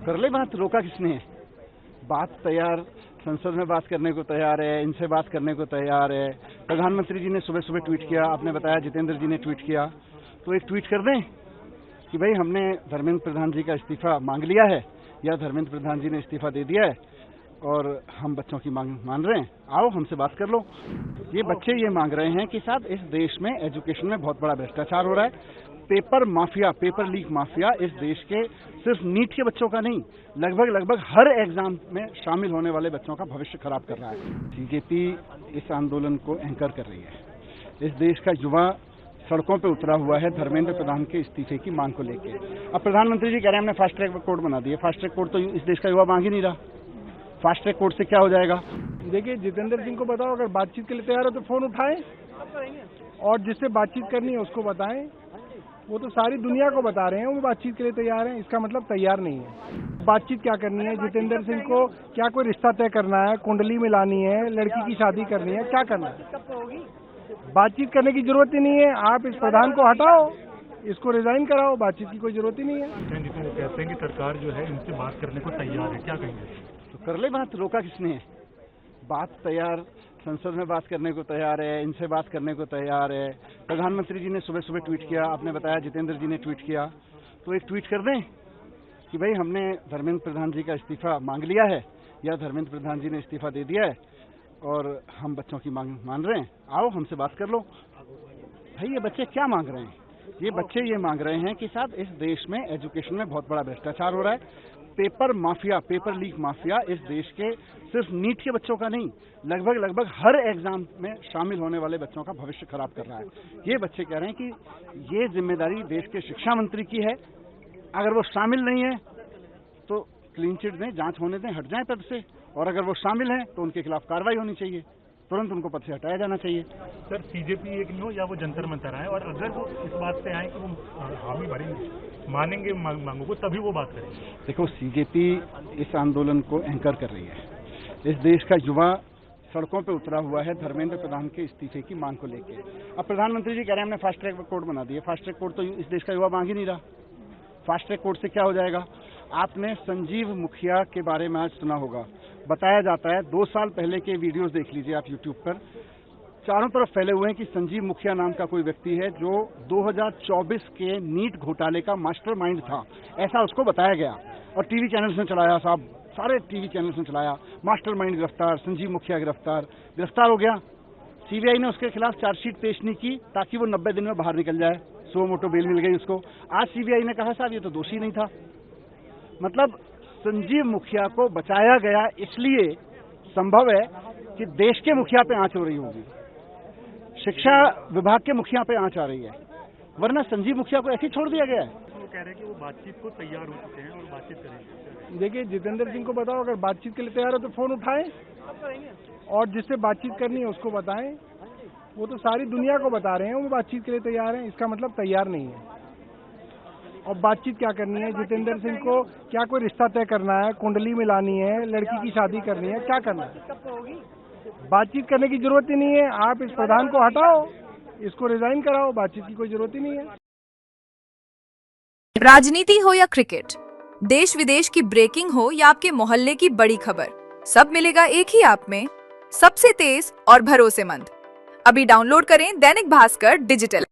कर ले बात, रोका किसने है? बात तैयार, संसद में बात करने को तैयार है, इनसे बात करने को तैयार है। प्रधानमंत्री जी ने सुबह सुबह ट्वीट किया, आपने बताया जितेंद्र जी ने ट्वीट किया, तो एक ट्वीट कर दें कि भाई हमने धर्मेंद्र प्रधान जी का इस्तीफा मांग लिया है या धर्मेंद्र प्रधान जी ने इस्तीफा दे दिया है और हम बच्चों की मांग मान रहे हैं, आओ हमसे बात कर लो। ये बच्चे ये मांग रहे हैं कि साहब इस देश में एजुकेशन में बहुत बड़ा भ्रष्टाचार हो रहा है। Paper mafia, paper leak mafia इस देश के सिर्फ नीट के बच्चों का नहीं, लगभग हर एग्जाम में शामिल होने वाले बच्चों का भविष्य खराब कर रहा है। बीजेपी इस आंदोलन को एंकर कर रही है। इस देश का युवा सड़कों पे उतरा हुआ है धर्मेंद्र प्रधान के इस्तीफे की मांग को लेके। अब प्रधानमंत्री जी कह रहे हैं हमने फास्ट ट्रैक कोर्ट बना दिए। फास्ट ट्रैक कोर्ट तो इस देश का युवा मांग ही नहीं रहा। फास्ट ट्रैक कोर्ट से क्या हो जाएगा? देखिए, जितेंद्र सिंह को बताओ, अगर बातचीत के लिए तैयार हो तो फोन उठाएं और जिससे बातचीत करनी है उसको बताएं। वो तो सारी दुनिया को बता रहे हैं वो बातचीत के लिए तैयार हैं, इसका मतलब तैयार नहीं है। बातचीत क्या करनी है? जितेंद्र सिंह को क्या कोई रिश्ता तय करना है, कुंडली मिलानी है, लड़की की शादी करनी है, क्या करना है? बातचीत करने की जरूरत ही नहीं है। आप इस प्रधान को हटाओ, इसको रिजाइन कराओ, बातचीत की कोई जरूरत ही नहीं है। वो कहते हैं कि सरकार जो है इनसे बात करने को तैयार है, क्या कहेंगे? तो कर ले बात, रोका किसने है? बात तैयार, संसद में बात करने को तैयार है, इनसे बात करने को तैयार है। प्रधानमंत्री जी ने सुबह सुबह ट्वीट किया, आपने बताया जितेंद्र जी ने ट्वीट किया, तो एक ट्वीट कर दें कि भाई हमने धर्मेंद्र प्रधान जी का इस्तीफा मांग लिया है या धर्मेंद्र प्रधान जी ने इस्तीफा दे दिया है और हम बच्चों की मांग मान रहे हैं, आओ हमसे बात कर लो। भाई ये बच्चे क्या मांग रहे हैं? ये बच्चे ये मांग रहे हैं कि साहब इस देश में एजुकेशन में बहुत बड़ा भ्रष्टाचार हो रहा है। Paper mafia, paper leak mafia इस देश के सिर्फ नीट के बच्चों का नहीं, लगभग हर एग्जाम में शामिल होने वाले बच्चों का भविष्य खराब कर रहा है। ये बच्चे कह रहे हैं कि ये जिम्मेदारी देश के शिक्षा मंत्री की है। अगर वो शामिल नहीं है तो क्लीन चिट दें, जांच होने दें, हट जाएं पद से, और अगर वो शामिल हैं तो उनके खिलाफ कार्रवाई होनी चाहिए, तुरंत उनको पद से हटाया जाना चाहिए। सर, बीजेपी एक नहीं हो या वो जंतर मंतर आए, और अगर वो इस बात से आए कि वो हामी भरेंगे, मानेंगे मांगों को, तभी वो बात करेंगे। देखो, बीजेपी इस आंदोलन को एंकर कर रही है। इस देश का युवा सड़कों पे उतरा हुआ है धर्मेंद्र प्रधान के इस्तीफे की मांग को लेके। अब प्रधानमंत्री जी कह रहे हैं हमने फास्ट ट्रैक कोर्ट बना दिए। फास्ट ट्रैक कोर्ट तो इस देश का युवा मांग ही नहीं रहा। फास्ट ट्रैक कोर्ट से क्या हो जाएगा? आपने संजीव मुखिया के बारे में आज सुना होगा। बताया जाता है, 2 साल पहले के वीडियोस देख लीजिए आप यूट्यूब पर, चारों तरफ फैले हुए हैं कि संजीव मुखिया नाम का कोई व्यक्ति है जो 2024 के नीट घोटाले का मास्टरमाइंड था, ऐसा उसको बताया गया और टीवी चैनल्स ने चलाया, साहब सारे टीवी चैनल्स ने चलाया। मास्टरमाइंड गिरफ्तार, संजीव मुखिया गिरफ्तार हो गया। सीबीआई ने उसके खिलाफ चार्जशीट पेश नहीं की ताकि वो 90 दिन में बाहर निकल जाए। सो मोटो बेल मिल गई उसको। आज सीबीआई ने कहा साहब ये तो दोषी नहीं था। मतलब संजीव मुखिया को बचाया गया इसलिए संभव है कि देश के मुखिया पे आंच हो रही होगी, शिक्षा विभाग के मुखिया पे आंच आ रही है, वरना संजीव मुखिया को ऐसे ही छोड़ दिया गया है। वो कह रहे हैं कि वो बातचीत को तैयार हो चुके हैं और बातचीत करेंगे। देखिए, जितेंद्र सिंह को बताओ, अगर बातचीत के लिए तैयार हो तो फोन उठाएं और जिससे बातचीत करनी है उसको बताएं। वो तो सारी दुनिया को बता रहे हैं वो बातचीत के लिए तैयार हैं, इसका मतलब तैयार नहीं है। और बातचीत क्या करनी है? जितेंद्र सिंह को क्या कोई रिश्ता तय करना है, कुंडली मिलानी है, लड़की की शादी करनी है, क्या करना है? बातचीत करने की जरूरत ही नहीं है। आप इस प्रधान को हटाओ, इसको रिजाइन कराओ, बातचीत की कोई जरूरत ही नहीं है। राजनीति हो या क्रिकेट, देश विदेश की ब्रेकिंग हो या आपके मोहल्ले की बड़ी खबर, सब मिलेगा एक ही ऐप में, सबसे तेज और भरोसेमंद। अभी डाउनलोड करें दैनिक भास्कर डिजिटल।